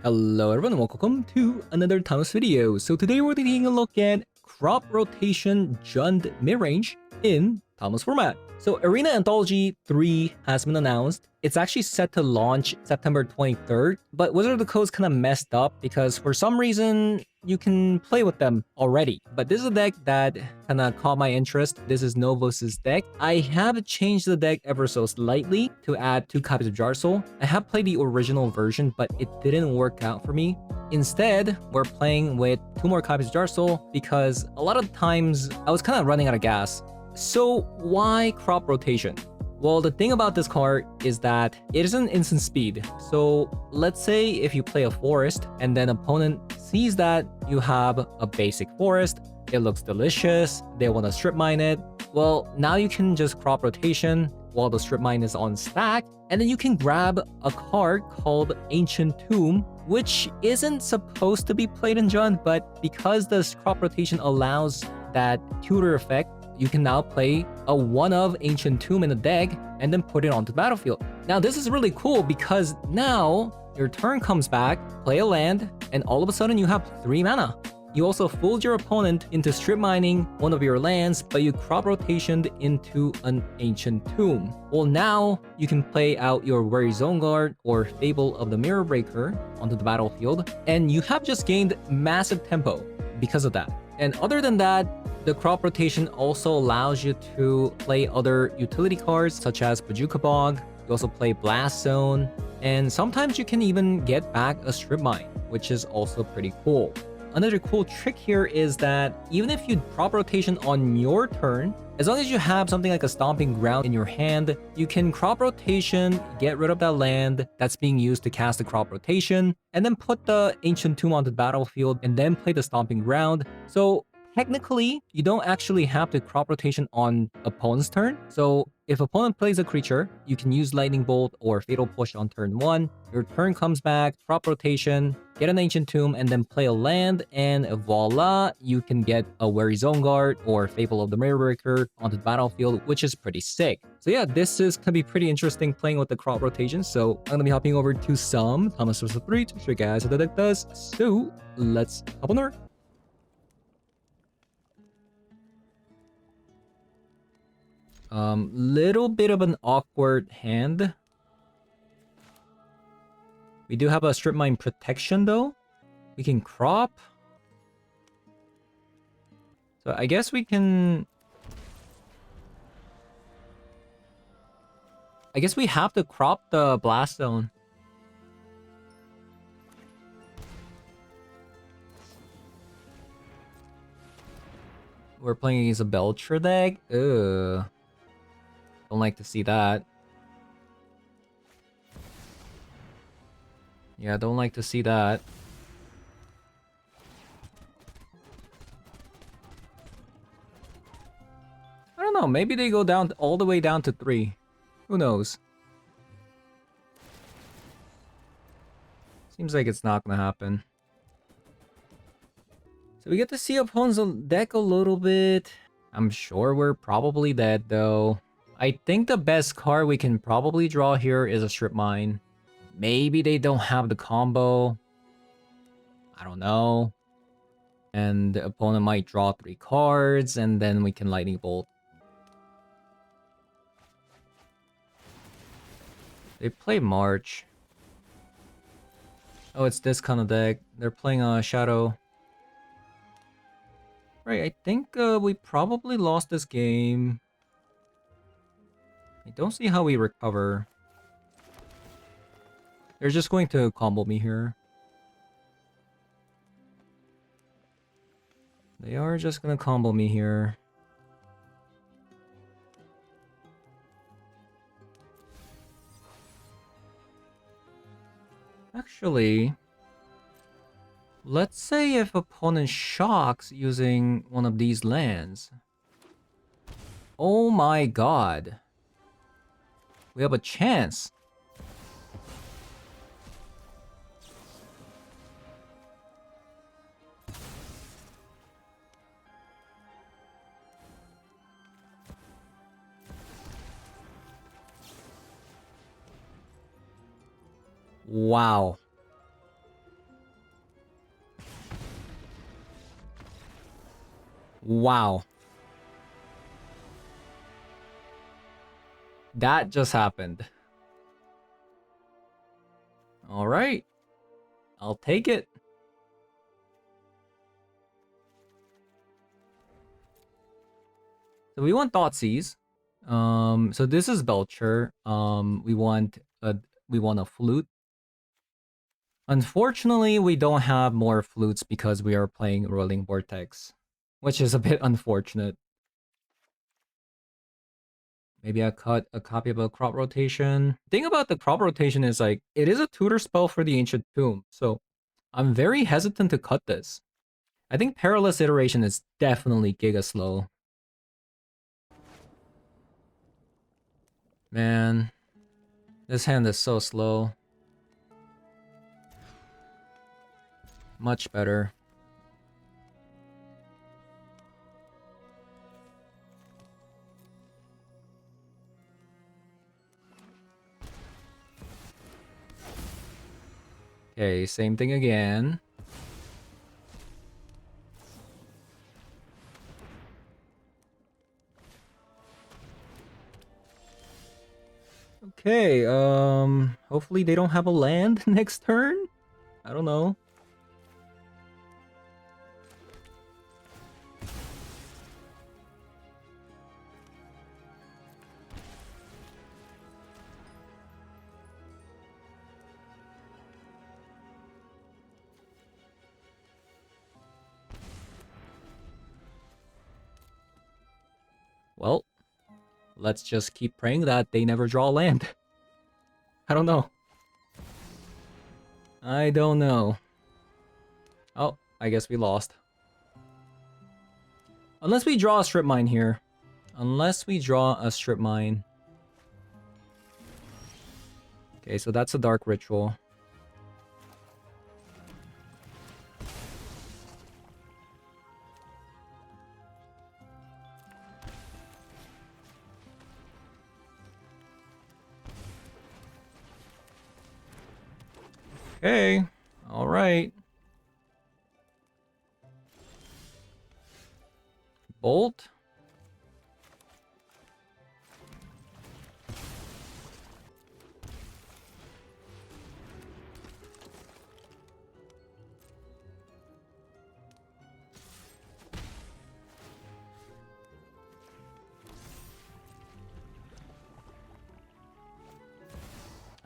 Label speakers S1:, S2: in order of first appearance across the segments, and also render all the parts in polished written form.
S1: Hello everyone and welcome to another Thomas video. So today we're taking a look at crop rotation Jund midrange in Thomas format. So Arena Anthology 3 has been announced. It's actually set to launch September 23rd, but Wizard of the Coast kind of messed up because for some reason you can play with them already. But this is a deck that kind of caught my interest. This is Novos's deck. I have changed the deck ever so slightly to add 2 copies of Jar Soul. I have played the original version, but it didn't work out for me. Instead, we're playing with 2 more copies of Jar Soul because a lot of times I was kind of running out of gas. So why crop rotation? Well, the thing about this card is that it isn't instant speed. So let's say if you play a forest and then opponent sees that you have a basic forest, it looks delicious, they want to strip mine it. Well, now you can just crop rotation while the strip mine is on stack, and then you can grab a card called Ancient Tomb, which isn't supposed to be played in Jund, but because this crop rotation allows that tutor effect, you can now play a one of Ancient Tomb in the deck and then put it onto the battlefield. Now this is really cool because now your turn comes back, play a land, and all of a sudden you have 3 mana. You also fooled your opponent into strip mining one of your lands, but you crop rotationed into an Ancient Tomb. Well, now you can play out your Weary Zone Guard or Fable of the Mirror Breaker onto the battlefield, and you have just gained massive tempo because of that. And other than that, the crop rotation also allows you to play other utility cards such as Bajuka Bog. You also play Blast Zone, and sometimes you can even get back a strip mine, which is also pretty cool. Another cool trick here is that even if you crop rotation on your turn, as long as you have something like a Stomping Ground in your hand, you can crop rotation, get rid of that land that's being used to cast the crop rotation, and then put the Ancient Tomb onto the battlefield and then play the Stomping Ground. So technically, you don't actually have to crop rotation on opponent's turn. So if opponent plays a creature, you can use Lightning Bolt or Fatal Push on turn 1. Your turn comes back, crop rotation, get an Ancient Tomb, and then play a land, and voila, you can get a Weary Zone Guard or Fable of the Mirror Breaker onto the battlefield, which is pretty sick. So yeah, this is gonna be pretty interesting playing with the crop rotation. So I'm gonna be hopping over to some Thomas 3 to show you guys how the deck does. So let's hop on over. Little bit of an awkward hand. We do have a strip mine protection though. We can crop. So I guess we can... I guess we have to crop the Blast Zone. We're playing against a Belcher deck? Ugh. Don't like to see that. Yeah, don't like to see that. I don't know, maybe they go down all the way down to 3. Who knows? Seems like it's not gonna happen. So we get to see opponent's deck a little bit. I'm sure we're probably dead though. I think the best card we can probably draw here is a Strip Mine. Maybe they don't have the combo. I don't know. And the opponent might draw 3 cards, and then we can Lightning Bolt. They play March. Oh, it's this kind of deck. They're playing a Shadow. Right, I think we probably lost this game. I don't see how we recover. They're just going to combo me here. They are just gonna combo me here. Actually, let's say if opponent shocks using one of these lands. Oh my god. We have a chance. Wow. Wow. That just happened. All right. I'll take it. So we want Thoughtseize. So this is Belcher. We want a flute. Unfortunately, we don't have more flutes because we are playing Rolling Vortex, which is a bit unfortunate. Maybe I cut a copy of a crop rotation. The thing about the crop rotation is like it is a tutor spell for the Ancient Tomb, so I'm very hesitant to cut this. I think Perilous Iteration is definitely giga slow. Man, this hand is so slow. Much better. Okay, same thing again. Okay, hopefully they don't have a land next turn? I don't know. Well, let's just keep praying that they never draw land. I don't know. I don't know. Oh, I guess we lost. Unless we draw a strip mine here. Unless we draw a strip mine. Okay, so that's a dark ritual. Okay, alright. Bolt.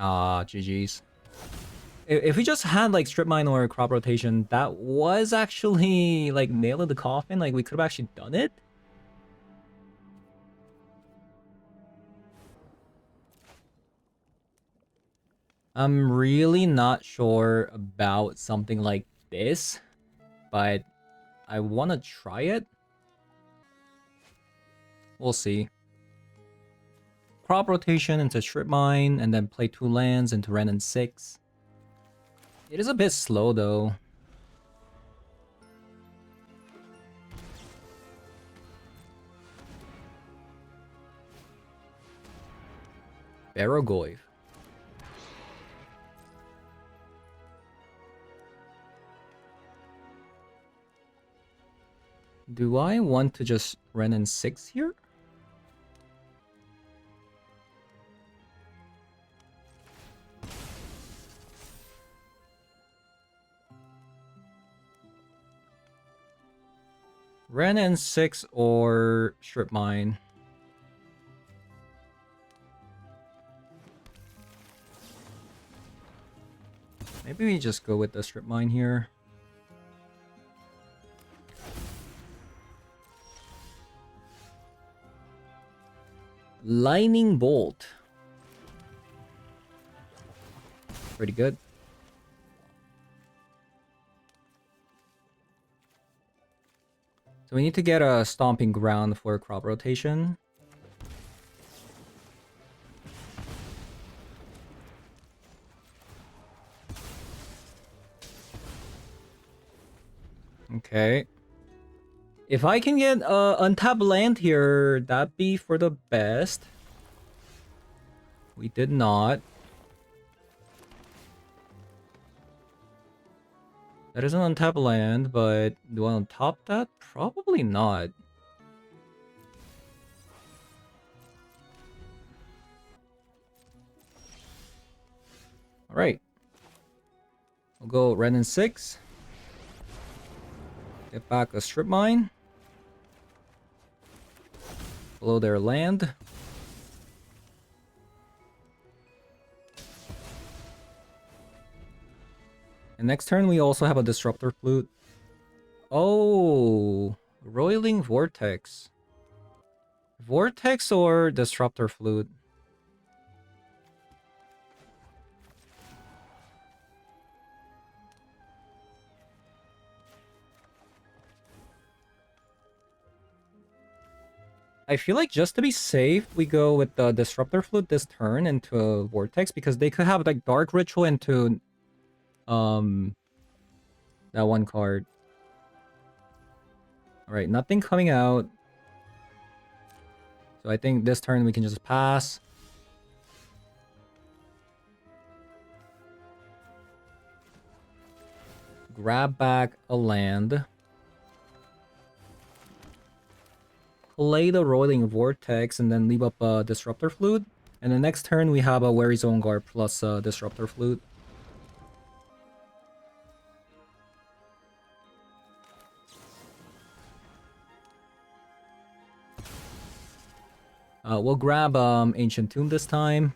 S1: Ah, GG's. If we just had like strip mine or crop rotation, that was actually like nail in the coffin. Like we could have actually done it. I'm really not sure about something like this, but I want to try it. We'll see. Crop rotation into strip mine, and then play 2 lands into Ren and 6. It is a bit slow though. Baragoyf. Do I want to just Ren and 6 here? Ren and 6 or strip mine? Maybe we just go with the strip mine here. Lightning Bolt. Pretty good. So we need to get a stomping ground for crop rotation. Okay. If I can get untapped land here, that'd be for the best. We did not. That is an untap land, but do I untop that? Probably not. Alright. We'll go red and 6. Get back a strip mine. Below their land. And next turn we also have a Disruptor Flute. Oh, Roiling Vortex. Vortex or Disruptor Flute? I feel like just to be safe, we go with the Disruptor Flute this turn into a Vortex because they could have like Dark Ritual into that one card. Alright, nothing coming out. So I think this turn we can just pass. Grab back a land. Play the Roiling Vortex and then leave up a Disruptor Flute. And the next turn we have a Wary Zone Guard plus a Disruptor Flute. We'll grab Ancient Tomb this time.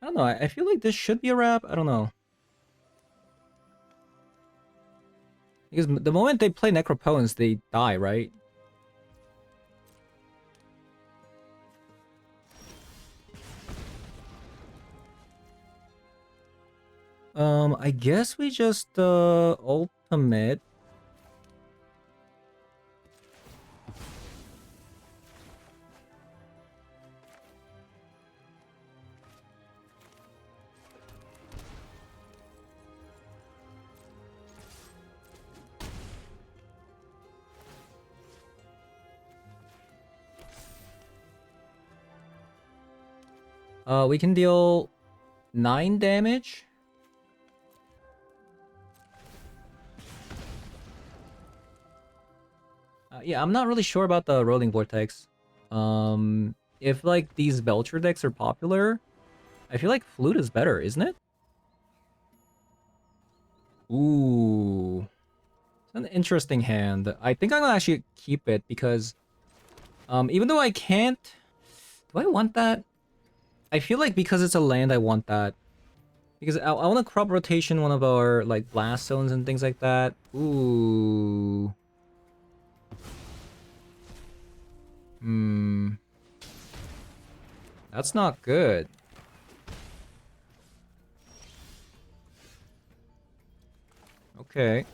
S1: I don't know, I feel like this should be a wrap. I don't know. Because the moment they play Necropotence, they die, right? I guess we just ultimate. We can deal 9 damage. Yeah, I'm not really sure about the Rolling Vortex. If like these Belcher decks are popular, I feel like Flute is better, isn't it? Ooh. It's an interesting hand. I think I'm gonna actually keep it because even though I can't... Do I want that? I feel like because it's a land, I want that. Because I want to crop rotation one of our like blast zones and things like that. Ooh. That's not good. Okay.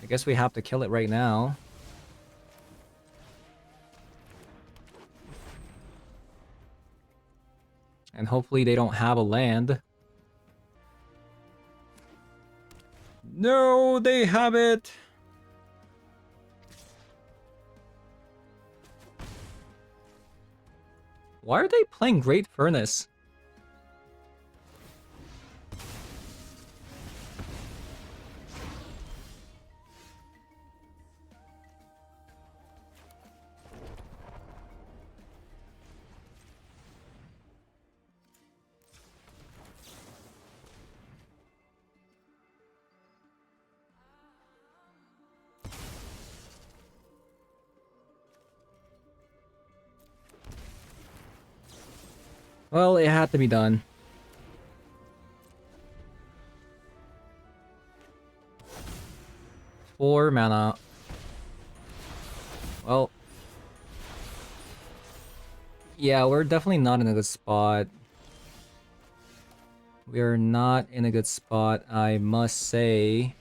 S1: I guess we have to kill it right now. And hopefully they don't have a land. No, they have it! Why are they playing Great Furnace? Well, it had to be done. Four mana. Well. Yeah, we're definitely not in a good spot. We are not in a good spot, I must say.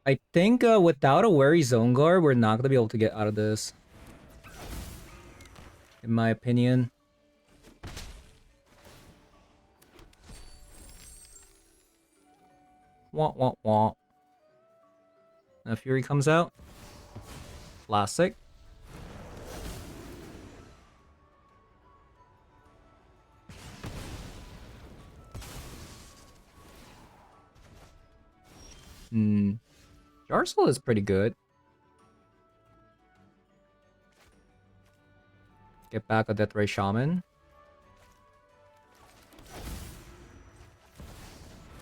S1: I think without a wary zone guard, we're not gonna be able to get out of this. In my opinion. Wah wah wah. Now Fury comes out. Classic. Hmm. Jarsel is pretty good. Get back a Death Ray Shaman.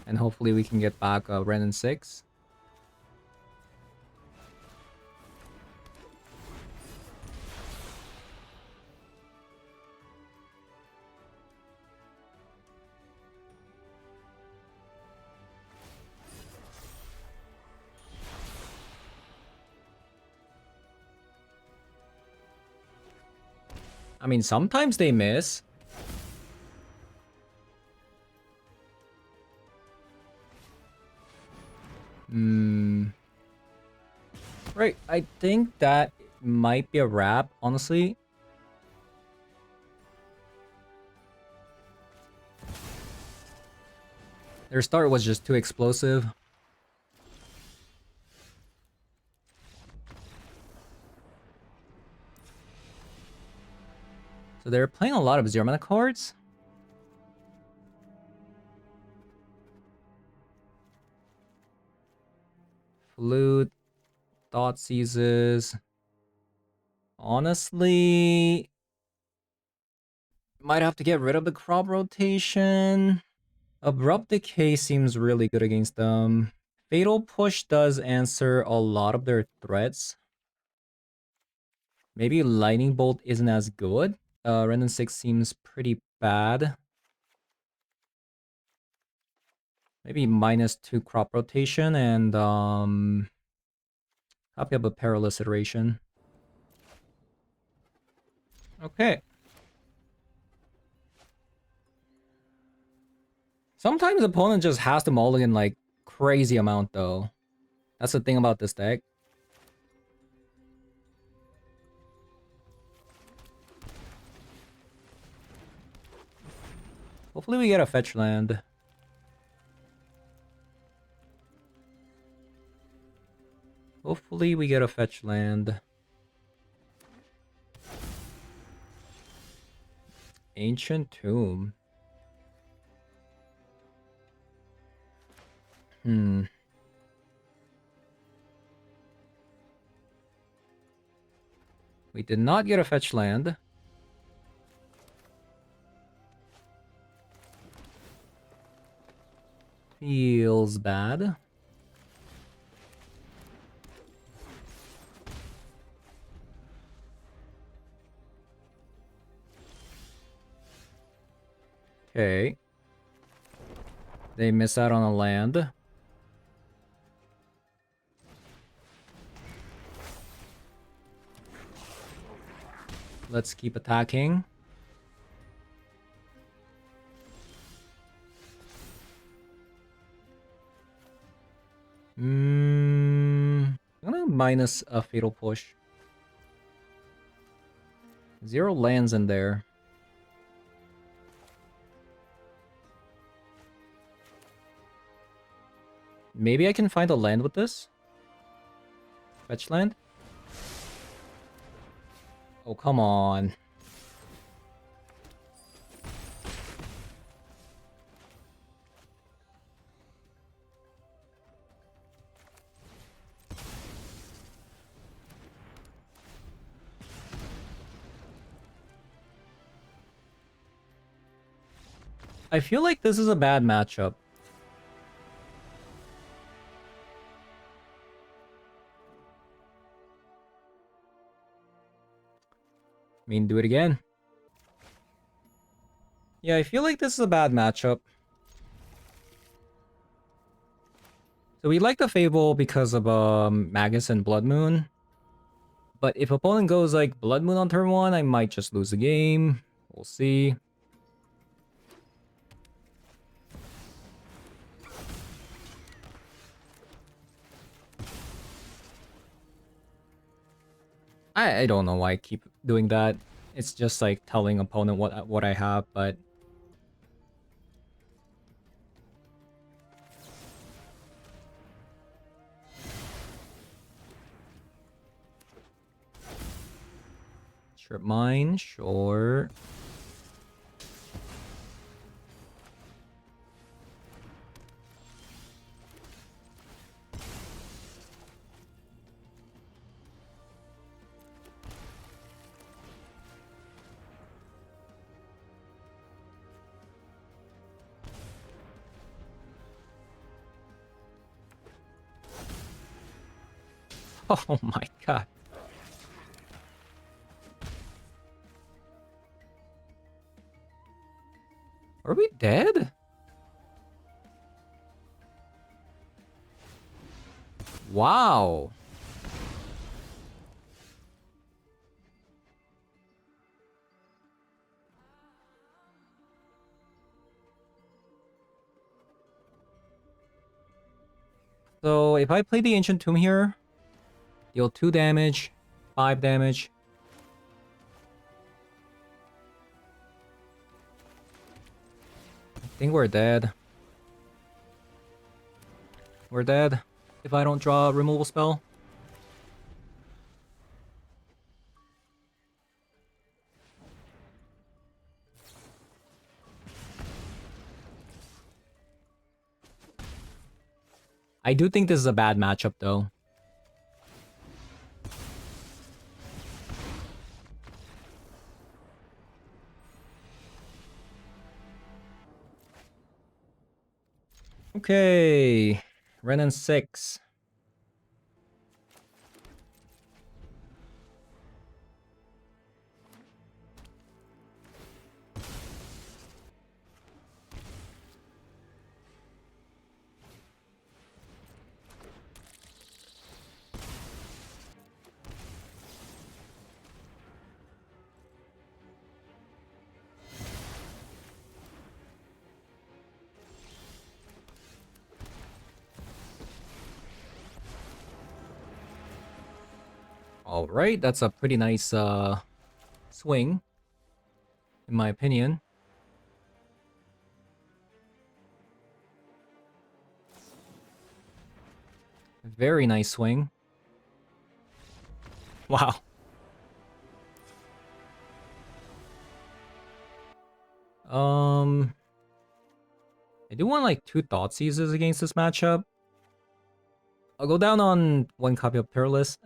S1: And hopefully we can get back Ren and 6. I mean, sometimes they miss. Right, I think that might be a wrap, honestly. Their start was just too explosive. So they're playing a lot of zero mana cards. Flute, Thought Seizes. Honestly, might have to get rid of the crop rotation. Abrupt Decay seems really good against them. Fatal Push does answer a lot of their threats. Maybe Lightning Bolt isn't as good. Random 6 seems pretty bad. Maybe -2 crop rotation and copy up a perilous iteration. Okay. Sometimes the opponent just has to mulligan like crazy amount though. That's the thing about this deck. Hopefully we get a fetch land. Hopefully we get a fetch land. Ancient Tomb. We did not get a fetch land. Feels bad. Okay. They miss out on a land. Let's keep attacking. I'm gonna minus a Fatal Push. 0 lands in there. Maybe I can find a land with this? Fetch land? Oh, come on. I feel like this is a bad matchup. mean, do it again. Yeah, I feel like this is a bad matchup. So we like the Fable because of Magus and Blood Moon. But if opponent goes like Blood Moon on turn 1, I might just lose the game. We'll see. I don't know why I keep doing that. It's just like telling opponent what I have, but Trip Mine, sure. Oh my god. Are we dead? Wow. So if I play the Ancient Tomb here, deal 2 damage, 5 damage. I think we're dead. We're dead if I don't draw a removal spell. I do think this is a bad matchup though. Okay, Renan 6. All right, that's a pretty nice swing, in my opinion. Very nice swing. Wow. I do want like 2 Thought Seizes against this matchup. I'll go down on 1 copy of Perilous.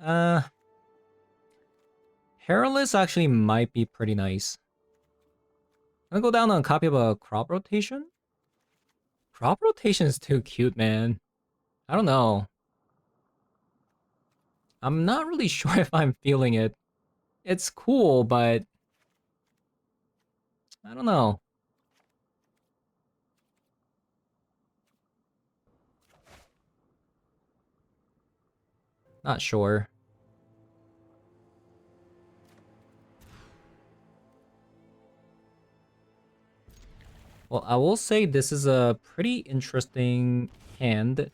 S1: Perilous actually might be pretty nice. I'm gonna go down on a copy of a Crop Rotation. Crop Rotation is too cute, man. I don't know. I'm not really sure if I'm feeling it. It's cool, but I don't know. Not sure. Well, I will say this is a pretty interesting hand,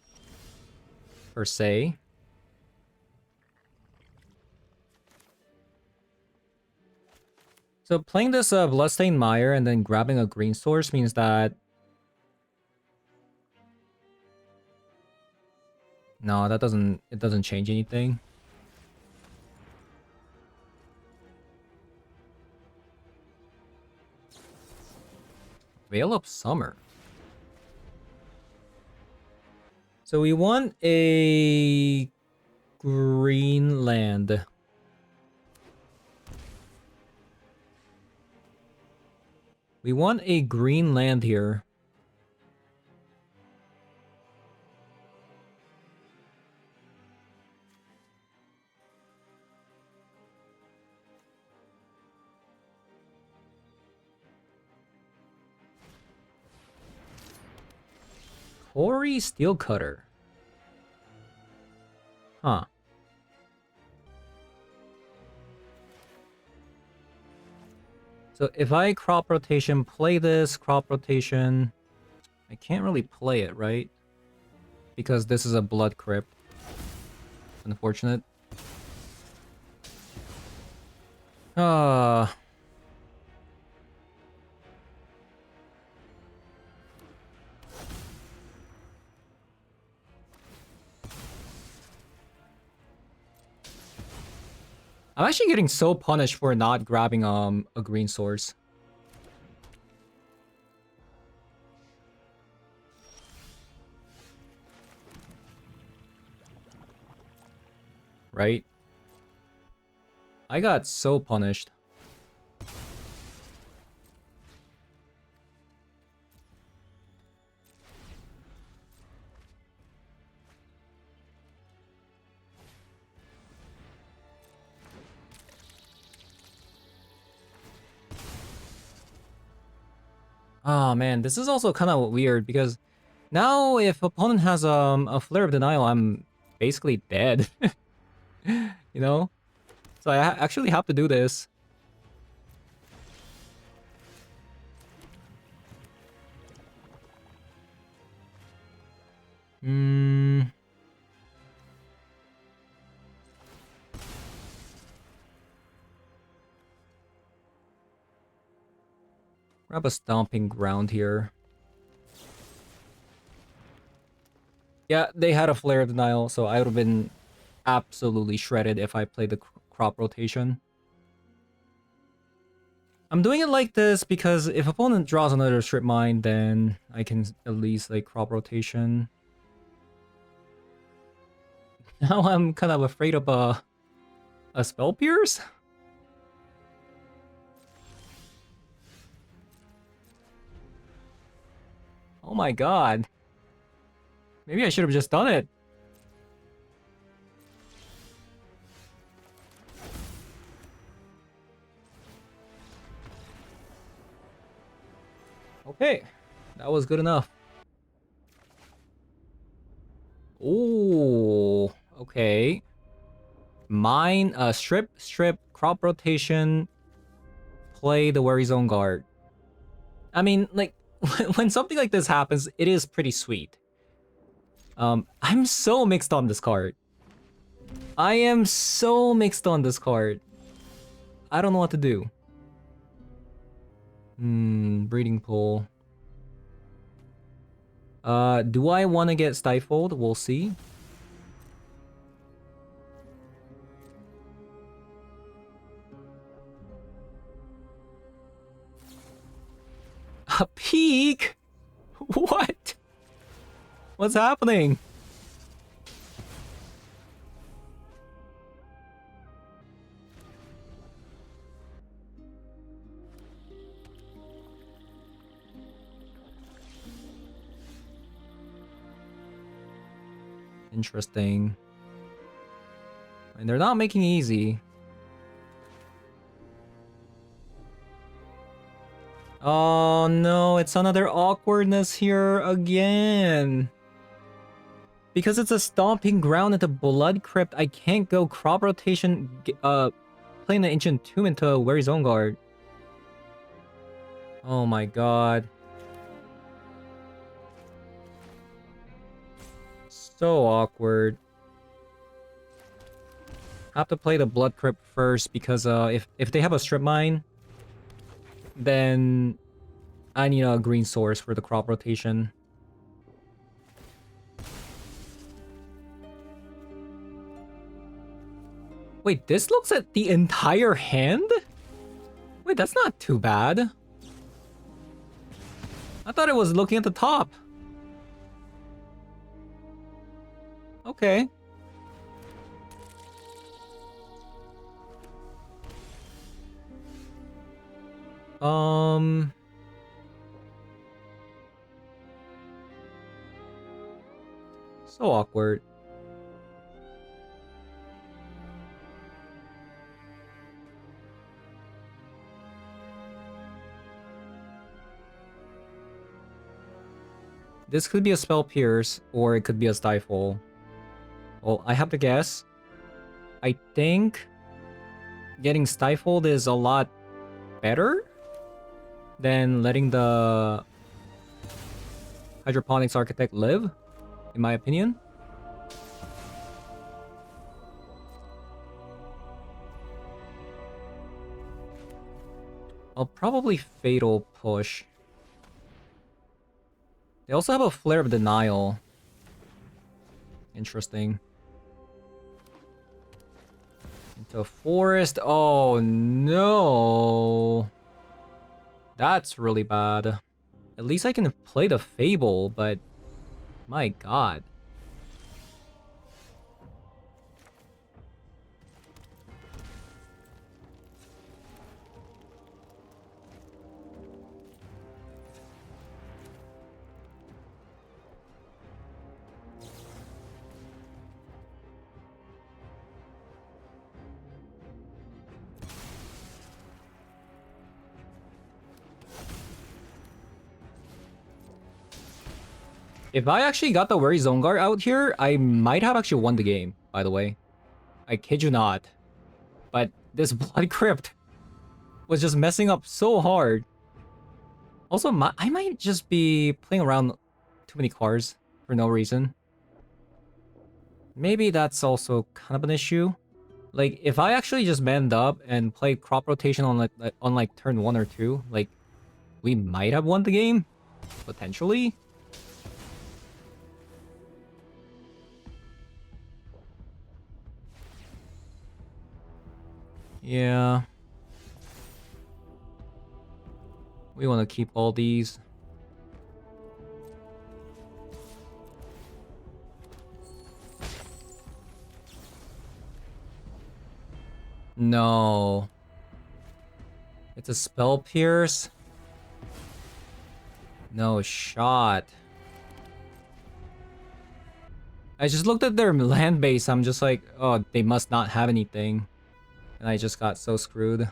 S1: per se. So playing this Bloodstained Mire and then grabbing a green source means that... No, that doesn't... It doesn't change anything. Veil of Summer. So we want a green land. We want a green land here. Ori Steel Cutter. Huh. So if I crop rotation, play this, crop rotation... I can't really play it, right? Because this is a blood crypt. Unfortunate. I'm actually getting so punished for not grabbing a green source. Right? I got so punished. Oh man, this is also kind of weird because now if opponent has a Flare of Denial, I'm basically dead. You know? So I actually have to do this. Grab a Stomping Ground here. Yeah, they had a Flare of Denial, so I would have been absolutely shredded if I played the crop rotation. I'm doing it like this because if opponent draws another Strip Mine, then I can at least like crop rotation. Now I'm kind of afraid of a Spell Pierce. Oh my god. Maybe I should have just done it. Okay, that was good enough. Ooh, okay. Mine, strip, crop rotation, play the Worry Zone Guard. I mean, like, when something like this happens, it is pretty sweet. I'm so mixed on this card. I am so mixed on this card. I don't know what to do. Breeding Pool. Do I want to get Stifled? We'll see. A peak? What? What's happening? Interesting. And they're not making it easy. Oh no, it's another awkwardness here again. Because it's a Stomping Ground at the Blood Crypt, I can't go crop rotation, playing the Ancient Tomb into a Weary Zone Guard. Oh my god. So awkward. I have to play the Blood Crypt first because if they have a Strip Mine, then I need a green source for the crop rotation. Wait, this looks at the entire hand? Wait, that's not too bad. I thought it was looking at the top. Okay. So awkward. This could be a Spell Pierce, or it could be a Stifle. Well, I have to guess. I think getting Stifled is a lot better than letting the Hydroponics Architect live, in my opinion. I'll probably Fatal Push. They also have a Flare of Denial. Interesting. Into a Forest. Oh no. That's really bad. At least I can play the Fable, but my god. If I actually got the Wary Zone Guard out here, I might have actually won the game, by the way. I kid you not. But this Blood Crypt was just messing up so hard. Also, I might just be playing around too many cards for no reason. Maybe that's also kind of an issue. Like, if I actually just manned up and played Crop Rotation on like turn 1 or 2, like, we might have won the game. Potentially. Yeah. We want to keep all these. No. It's a Spell Pierce. No shot. I just looked at their land base. I'm just like, oh, they must not have anything. And I just got so screwed.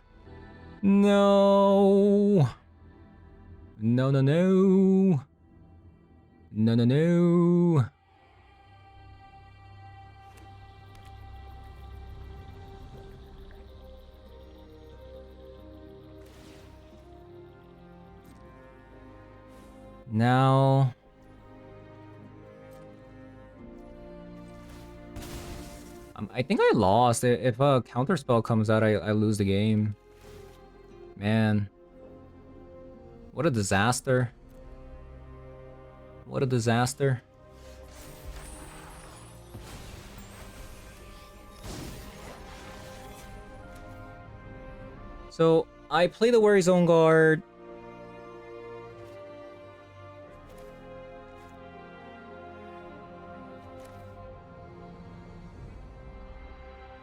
S1: No. No, no, no. No, no, no. Now... I think I lost. If a counter spell comes out, I lose the game. Man. What a disaster. What a disaster. So, I play the Wary Zone Guard.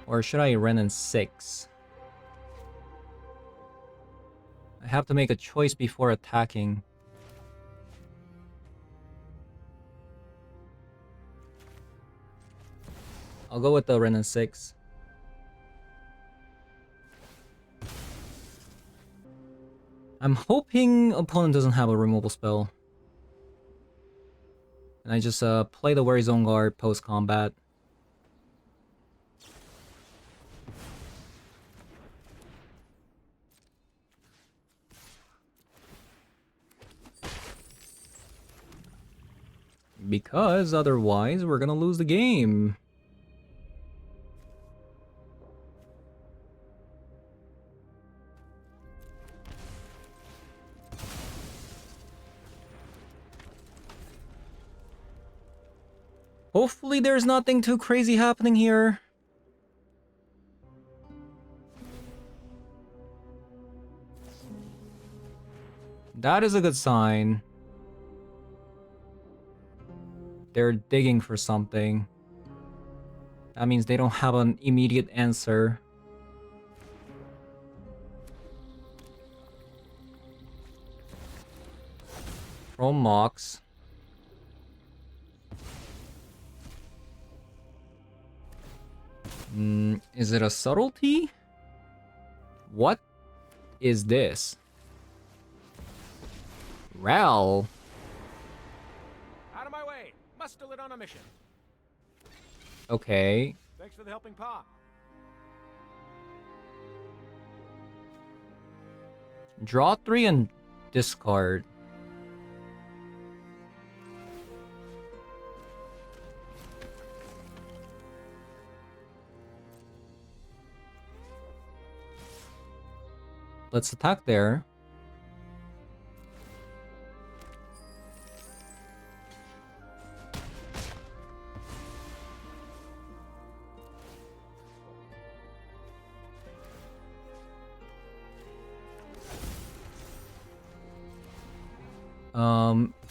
S1: Or should I run in 6? I have to make a choice before attacking. I'll go with the Ren and 6. I'm hoping opponent doesn't have a removal spell. And I just play the Wary Zone Guard post-combat. Because otherwise we're gonna lose the game. Hopefully there's nothing too crazy happening here. That is a good sign. They're digging for something. That means they don't have an immediate answer. From Mox. Is it a subtlety? What is this? Ral.
S2: Hostile it on a mission.
S1: Okay.
S2: Thanks for the helping paw.
S1: Draw 3 and discard. Let's attack there.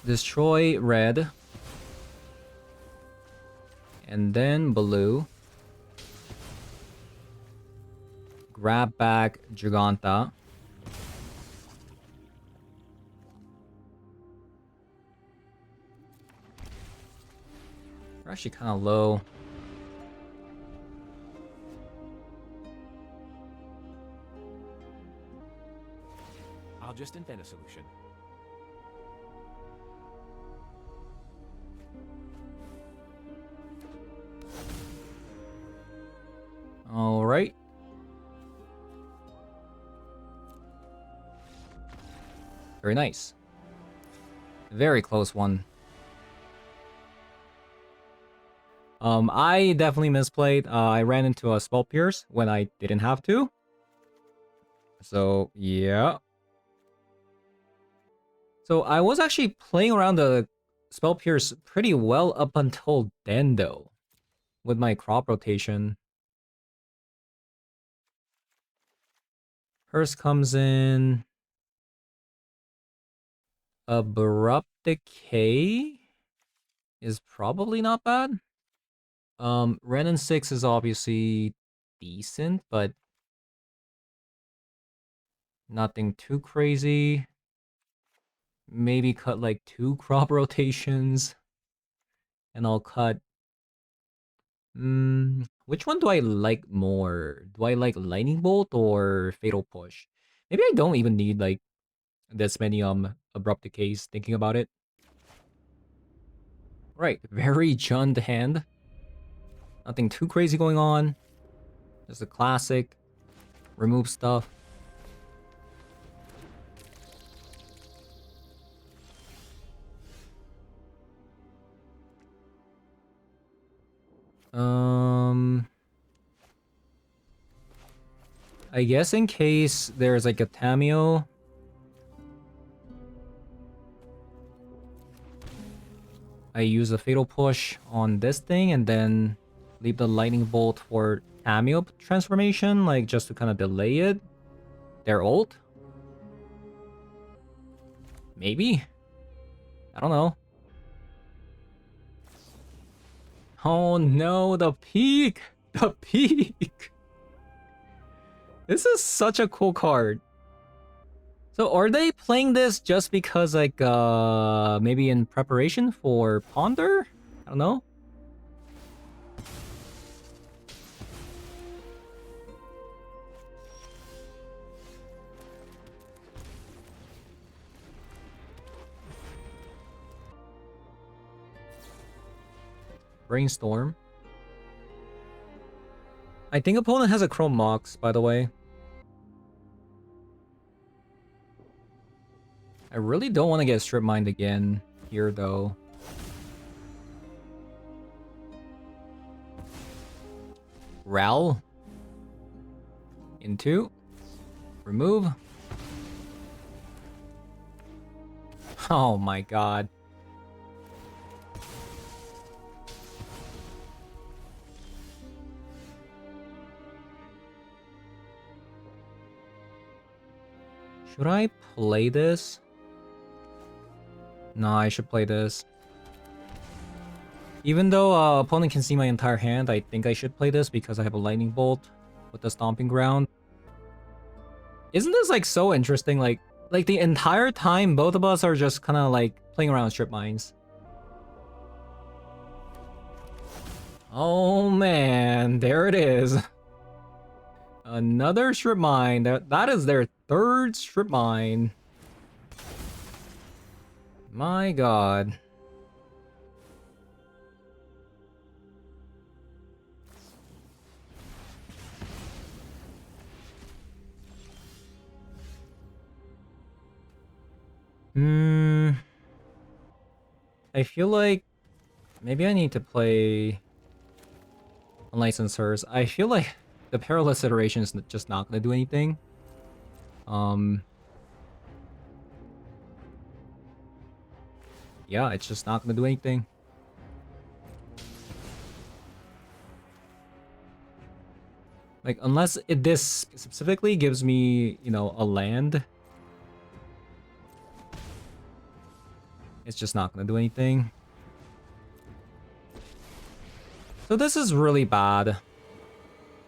S1: Destroy red. And then blue. Grab back Giganta. We're actually kind of low.
S2: I'll just invent a solution.
S1: All right. Very nice. Very close one. I definitely misplayed. I ran into a Spell Pierce when I didn't have to. So, yeah. So, I was actually playing around the Spell Pierce pretty well up until then, though. With my crop rotation. First comes in... Abrupt Decay is probably not bad. Renin 6 is obviously decent, but nothing too crazy. Maybe cut like 2 crop rotations. And I'll cut... which one do I like more? Do I like Lightning Bolt or Fatal Push? Maybe I don't even need like this many Abrupt Decays thinking about it. Right, very Jund hand. Nothing too crazy going on. Just a classic. Remove stuff. I guess in case there's like a Tameo. I use a Fatal Push on this thing and then leave the Lightning Bolt for Tameo transformation, like just to kind of delay it. Their ult? Maybe? I don't know. Oh no, the peak! The peak! This is such a cool card. So are they playing this just because like maybe in preparation for Ponder? I don't know. Brainstorm. I think opponent has a Chrome Mox, by the way. I really don't want to get strip mined again here, though. Ral. Into. Remove. Oh my god. Should I play this? No, I should play this. Even though opponent can see my entire hand, I think I should play this because I have a Lightning Bolt with the Stomping Ground. Isn't this like so interesting? Like the entire time, both of us are just kind of like playing around with strip mines. Oh man, there it is. Another strip mine. That is their third strip mine. My god. I feel like maybe I need to play Unlicensors. I feel like the Perilous Iteration is just not gonna do anything. Yeah, it's just not gonna do anything. Like, unless this specifically gives me, you know, a land, it's just not gonna do anything. So this is really bad.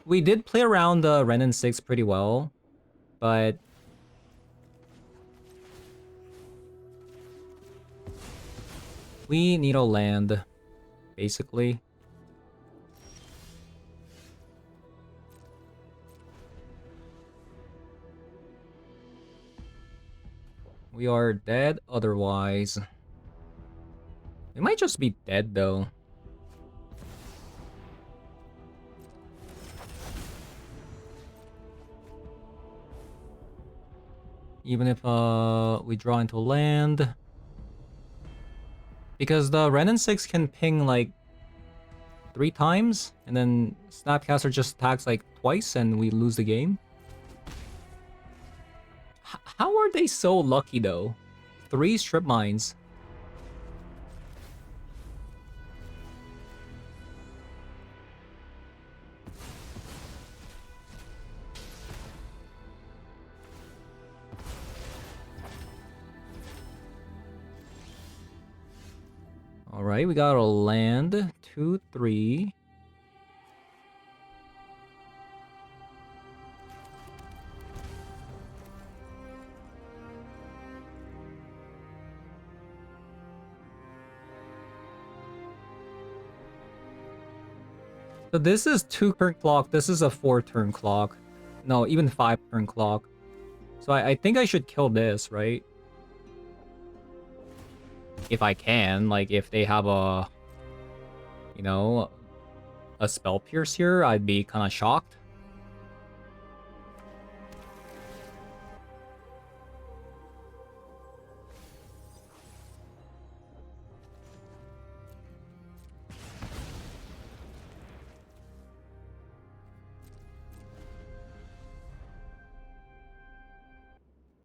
S1: We did play around the Ren and 6 pretty well, but we need a land, basically. We are dead otherwise. We might just be dead though. Even if we draw into land. Because the Ren and 6 can ping like 3 times, and then Snapcaster just attacks like twice and we lose the game. How are they so lucky though? 3 strip mines. Alright, we got a land. 2, 3. So this is 2-turn clock. This is a 4-turn clock. No, even 5-turn clock. So I think I should kill this, right? If I can. Like, if they have a... You know... A Spell Pierce here, I'd be kind of shocked.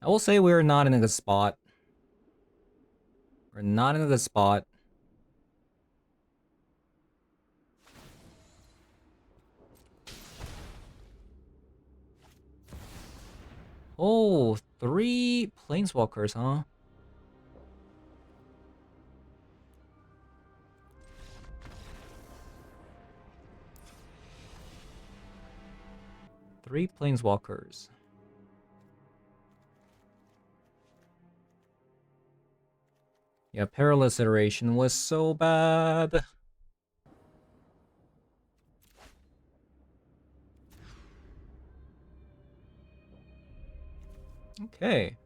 S1: I will say we're not in a good spot. We're not in a good spot. Oh, 3 Planeswalkers, huh? Three Planeswalkers. Yeah, Perilous Iteration was so bad. Okay.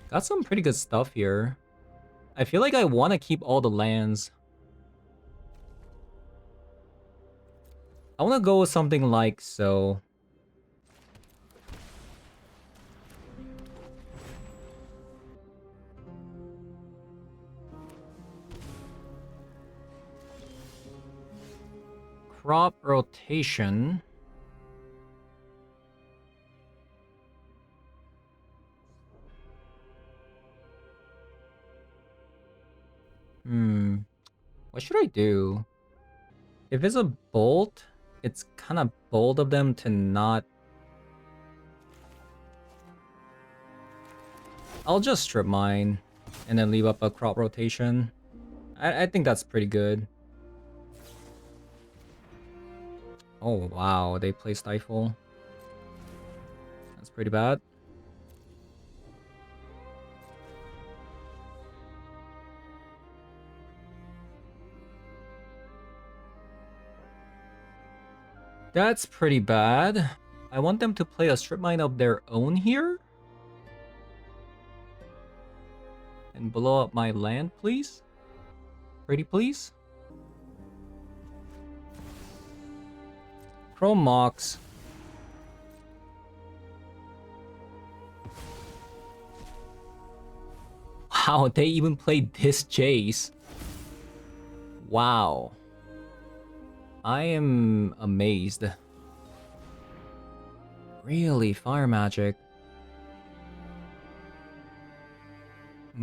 S1: Got some pretty good stuff here. I feel like I want to keep all the lands. I want to go with something like so. Crop rotation. What should I do? If it's a bolt, it's kind of bold of them to not... I'll just strip mine and then leave up a crop rotation. I think that's pretty good. Oh wow, they play Stifle. That's pretty bad. That's pretty bad. I want them to play a strip mine of their own here. And blow up my land, please. Pretty please. Chrome Mox. Wow, they even played this chase. Wow. I am amazed. Really, fire magic.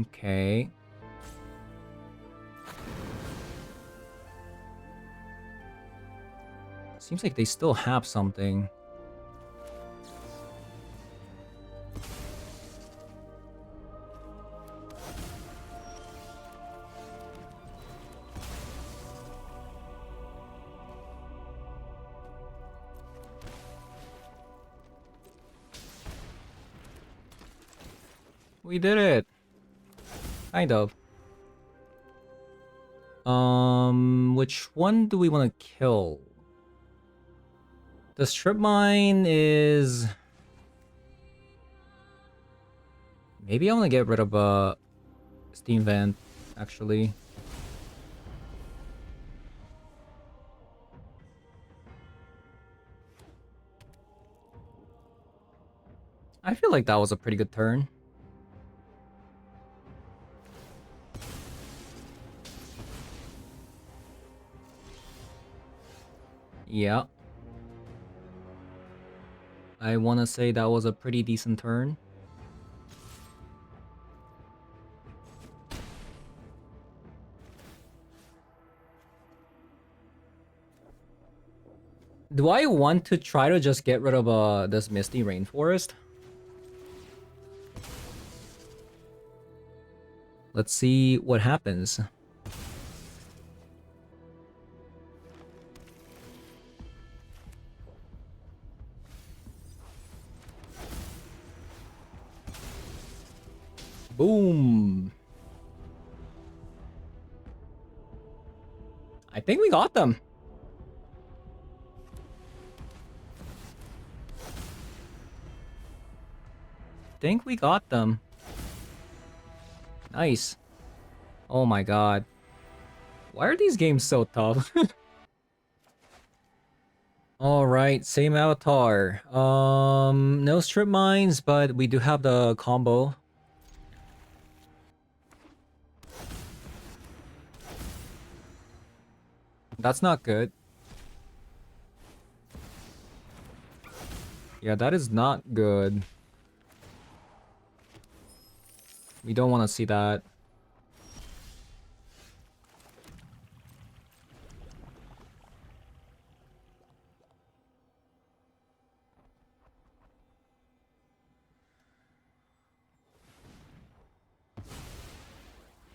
S1: Okay. Seems like they still have something. We did it. Kind of. Which one do we want to kill? The strip mine is... Maybe I want to get rid of Steam Vent, actually. I feel like that was a pretty good turn. Yeah. I want to say that was a pretty decent turn. Do I want to try to just get rid of this Misty Rainforest? Let's see what happens. Boom. I think we got them. Think we got them. Nice. Oh my god. Why are these games so tough? Alright, same avatar. No strip mines, but we do have the combo. That's not good. Yeah, that is not good. We don't want to see that.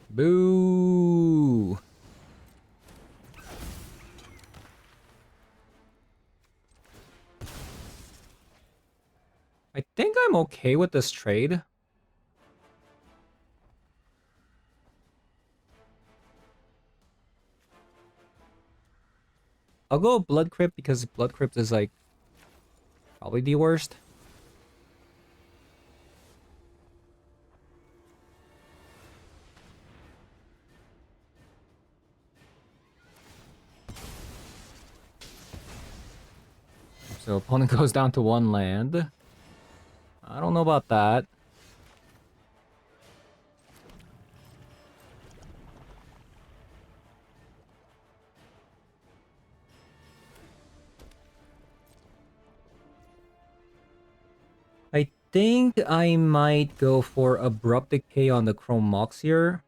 S1: Boo! I think I'm okay with this trade. I'll go Blood Crypt because Blood Crypt is like probably the worst. So opponent goes down to 1 land. I don't know about that. I think I might go for Abrupt Decay on the Chrome Mox here.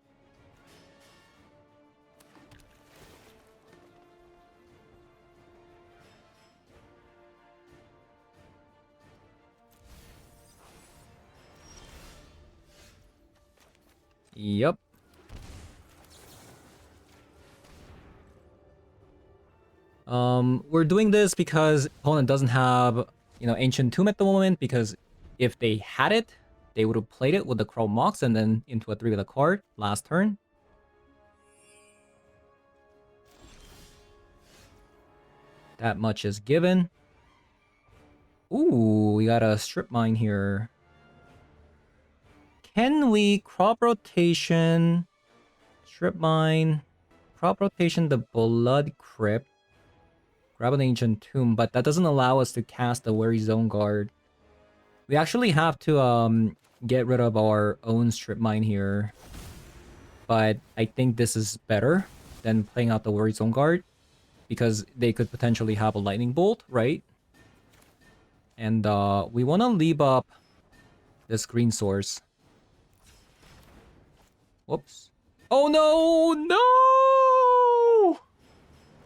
S1: Yep. We're doing this because opponent doesn't have, you know, Ancient Tomb at the moment, because if they had it, they would have played it with the Chrome Mox and then into a 3 with a card last turn. That much is given. Ooh, we got a strip mine here. Can we crop rotation, strip mine, crop rotation the Blood Crypt, grab an Ancient Tomb, but that doesn't allow us to cast the Weary Zone Guard. We actually have to get rid of our own strip mine here. but I think this is better than playing out the Worry Zone Guard, because they could potentially have a Lightning Bolt, right? And we want to leave up this green source. Whoops. Oh no! No!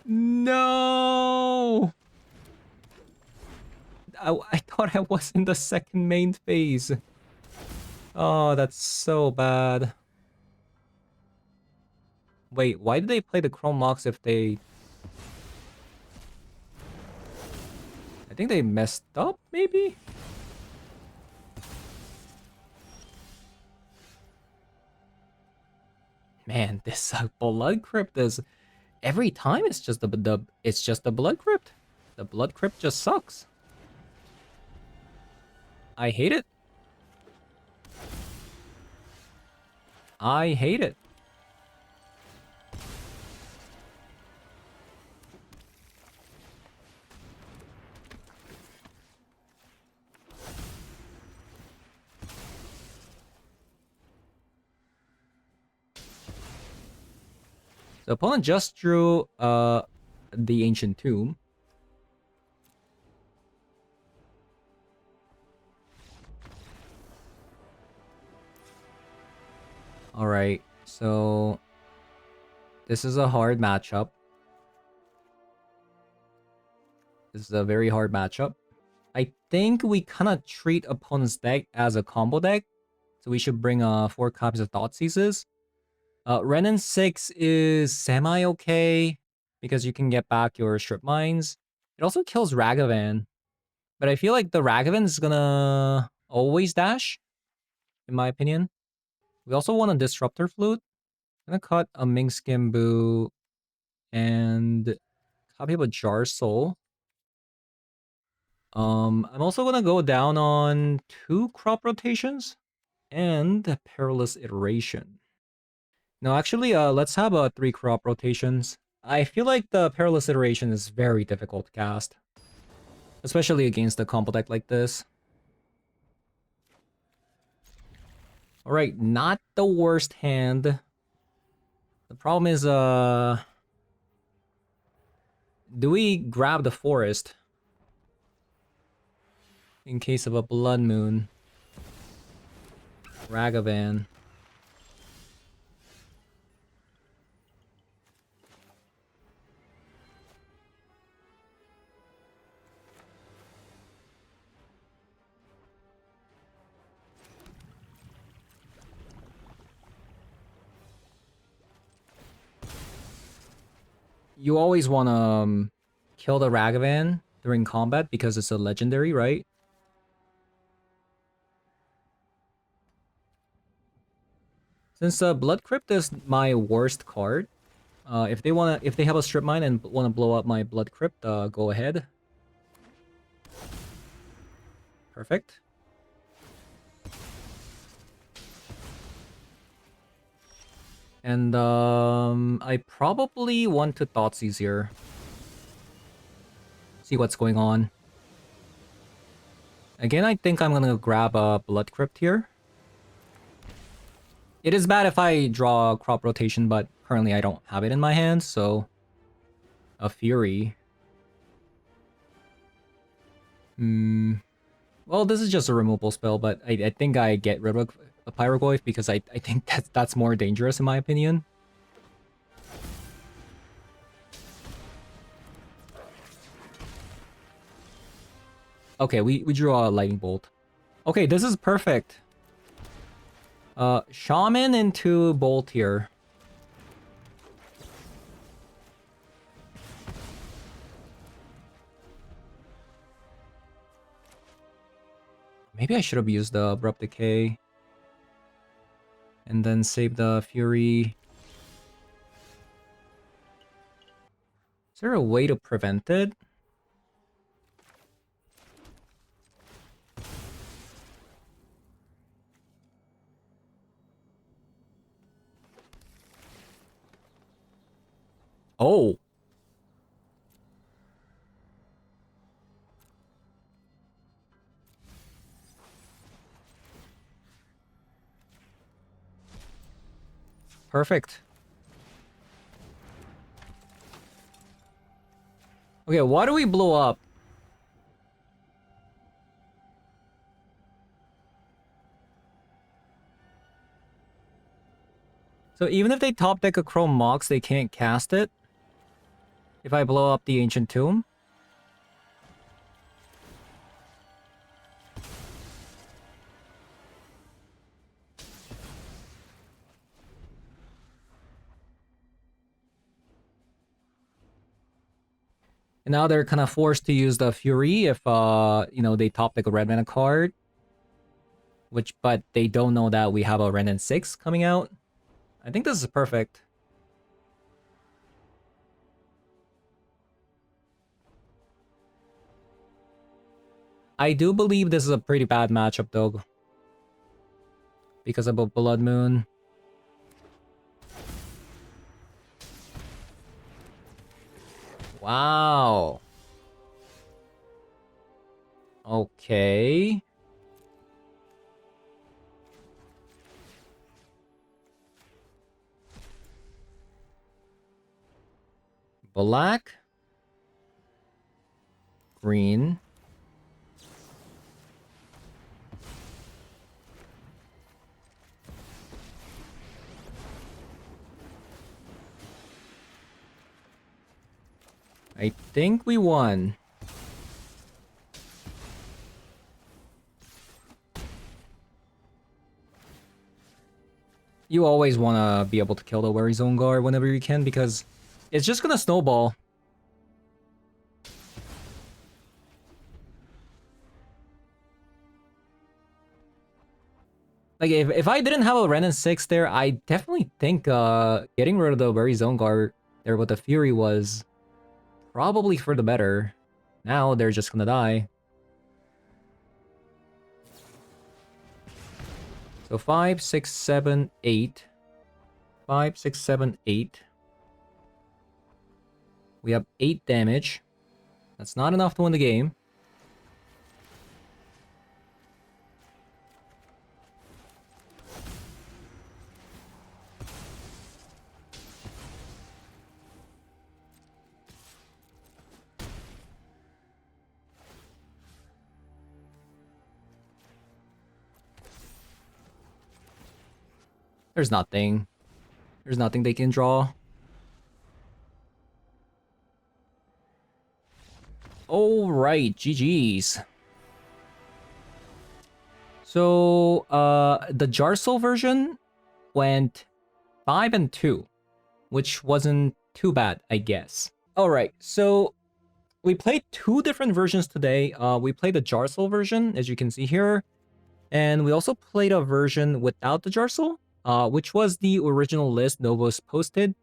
S1: No! I thought I was in the second main phase. Oh, that's so bad. Wait, why did they play the Chrome Mox if they... I think they messed up, maybe? Man, this Blood Crypt is... Every time it's just it's just the Blood Crypt. The Blood Crypt just sucks. I hate it. I hate it. The opponent just drew the Ancient Tomb. Alright, so this is a hard matchup. This is a very hard matchup. I think we kind of treat opponent's deck as a combo deck. So we should bring 4 copies of Thoughtseizes. Renin 6 is semi-okay, because you can get back your Strip Mines. It also kills Ragavan. But I feel like the Ragavan is gonna always dash, in my opinion. We also want a Disruptor Flute. I'm gonna cut a Minskimbu and copy of a Jar Soul. I'm also gonna go down on 2 crop rotations and a Perilous Iteration. No, actually, let's have 3 crop rotations. I feel like the Perilous Iteration is very difficult to cast, especially against a combo deck like this. Alright, not the worst hand. The problem is, do we grab the forest in case of a Blood Moon? Ragavan. You always want to kill the Ragavan during combat because it's a legendary, right? Since Blood Crypt is my worst card, if they have a Strip Mine and wanna blow up my Blood Crypt, go ahead. Perfect. And I probably want to Thoughtseize here. See what's going on. Again, I think I'm gonna grab a Blood Crypt here. It is bad if I draw crop rotation, but currently I don't have it in my hand, so a Fury. Well, this is just a removal spell, but I think I get rid of a Pyrogoyf because I think that's more dangerous in my opinion. Okay, we drew a Lightning Bolt. Okay, this is perfect. Shaman into Bolt here. Maybe I should have used the Abrupt Decay. And then save the Fury. Is there a way to prevent it? Oh! Perfect. Okay, why do we blow up? So even if they top deck a Chrome Mox, they can't cast it? If I blow up the Ancient Tomb? And now they're kind of forced to use the Fury if, you know, they top deck a red mana card. But they don't know that we have a Ren and 6 coming out. I think this is perfect. I do believe this is a pretty bad matchup though. Because of a Blood Moon. Wow. Okay. Black. Green. I think we won. You always want to be able to kill the Weary Zone Guard whenever you can because it's just gonna snowball. Like, if I didn't have a Ren and 6 there, I definitely think getting rid of the Weary Zone Guard there with the Fury was probably for the better. Now they're just gonna die. So 5, 6, 7, 8. 5, 6, 7, 8. We have 8 damage. That's not enough to win the game. There's nothing. There's nothing they can draw. Alright, GG's. So, the Jarsoul version went 5 and 2, which wasn't too bad, I guess. Alright, so we played 2 different versions today. We played the Jarsoul version, as you can see here, and we also played a version without the Jarsoul, which was the original list Novos posted.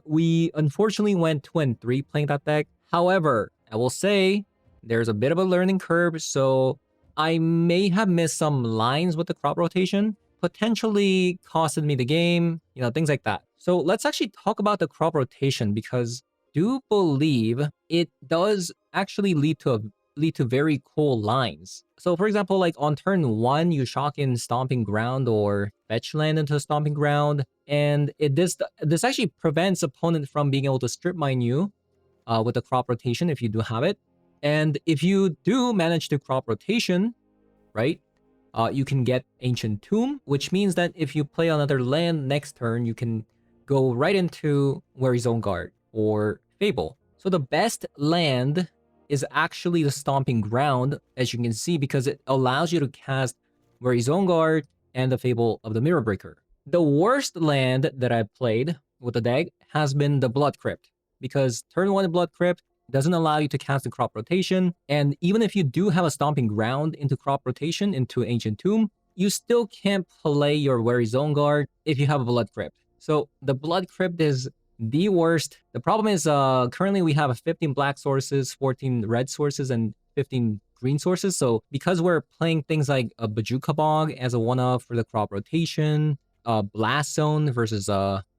S1: We unfortunately went 2 and 3 playing that deck. However, I will say there's a bit of a learning curve, so I may have missed some lines with the crop rotation, potentially costed me the game, you know, things like that. So let's actually talk about the crop rotation because I do believe it does actually lead to very cool lines. So for example, like on turn 1, you shock in Stomping Ground or fetch land into Stomping Ground, and this actually prevents opponent from being able to strip mine you with the crop rotation if you do have it. And if you do manage to crop rotation, right, you can get Ancient Tomb, which means that if you play another land next turn, you can go right into Weary Zone Guard or Fable. So the best land is actually the Stomping Ground, as you can see, because it allows you to cast Weary Zone Guard and the Fable of the Mirror Breaker. The worst land that I've played with the deck has been the Blood Crypt, because turn 1 Blood Crypt doesn't allow you to cast the crop rotation, and even if you do have a Stomping Ground into crop rotation into Ancient Tomb, you still can't play your Weary Zone Guard if you have a Blood Crypt. So the Blood Crypt is the worst. The problem is currently we have 15 black sources, 14 red sources, and 15 green sources. So because we're playing things like a Bajuka Bog as a one-off for the crop rotation, Blast Zone versus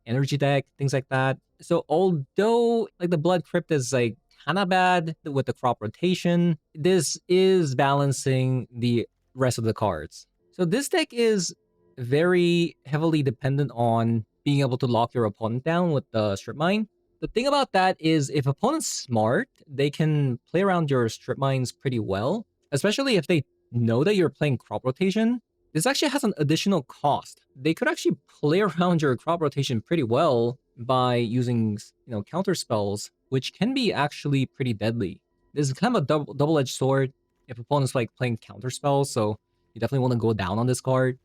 S1: energy deck, things like that. So although like the Blood Crypt is like kind of bad with the crop rotation, this is balancing the rest of the cards. So this deck is very heavily dependent on being able to lock your opponent down with the strip mine. The thing about that is if opponent's smart, they can play around your strip mines pretty well, especially if they know that you're playing crop rotation. This actually has an additional cost. They could actually play around your crop rotation pretty well by using, counter spells, which can be actually pretty deadly. This is kind of a double-edged sword if opponents like playing counter spells, so you definitely want to go down on this card.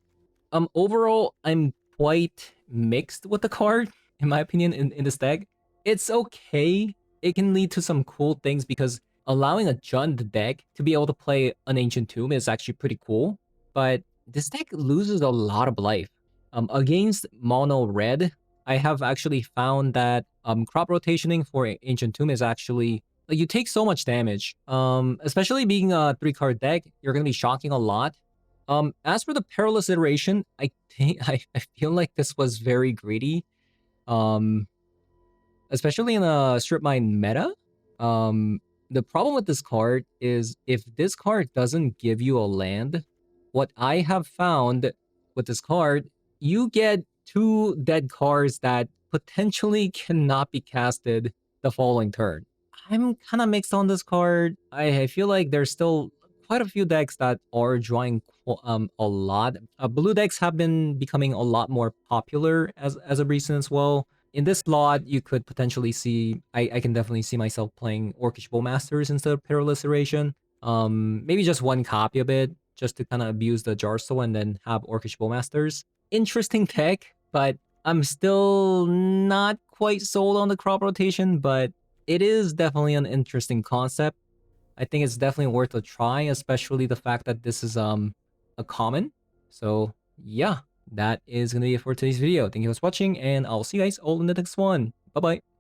S1: Overall, I'm quite mixed with the card, in my opinion, in this deck. It's okay. It can lead to some cool things because allowing a Jund deck to be able to play an Ancient Tomb is actually pretty cool. But this deck loses a lot of life. Against mono red, I have actually found that crop rotationing for Ancient Tomb is actually like you take so much damage. Especially being a 3-card deck, you're gonna be shocking a lot. As for the Perilous Iteration, I think I feel like this was very greedy. Especially in a strip mine meta. The problem with this card is if this card doesn't give you a land, what I have found with this card, you get 2 dead cards that potentially cannot be casted the following turn. I'm kind of mixed on this card. I feel like there's still quite a few decks that are drawing a lot. Blue decks have been becoming a lot more popular as of recent as well. In this slot, you could potentially see, I can definitely see myself playing Orcish Bowmasters instead of Perilous Iteration. Maybe just one copy of it, just to kind of abuse the Jarso and then have Orcish Bowmasters. Interesting deck, but I'm still not quite sold on the crop rotation, but it is definitely an interesting concept. I think it's definitely worth a try, especially the fact that this is a common. So yeah, that is going to be it for today's video. Thank you for watching, and I'll see you guys all in the next one. Bye-bye.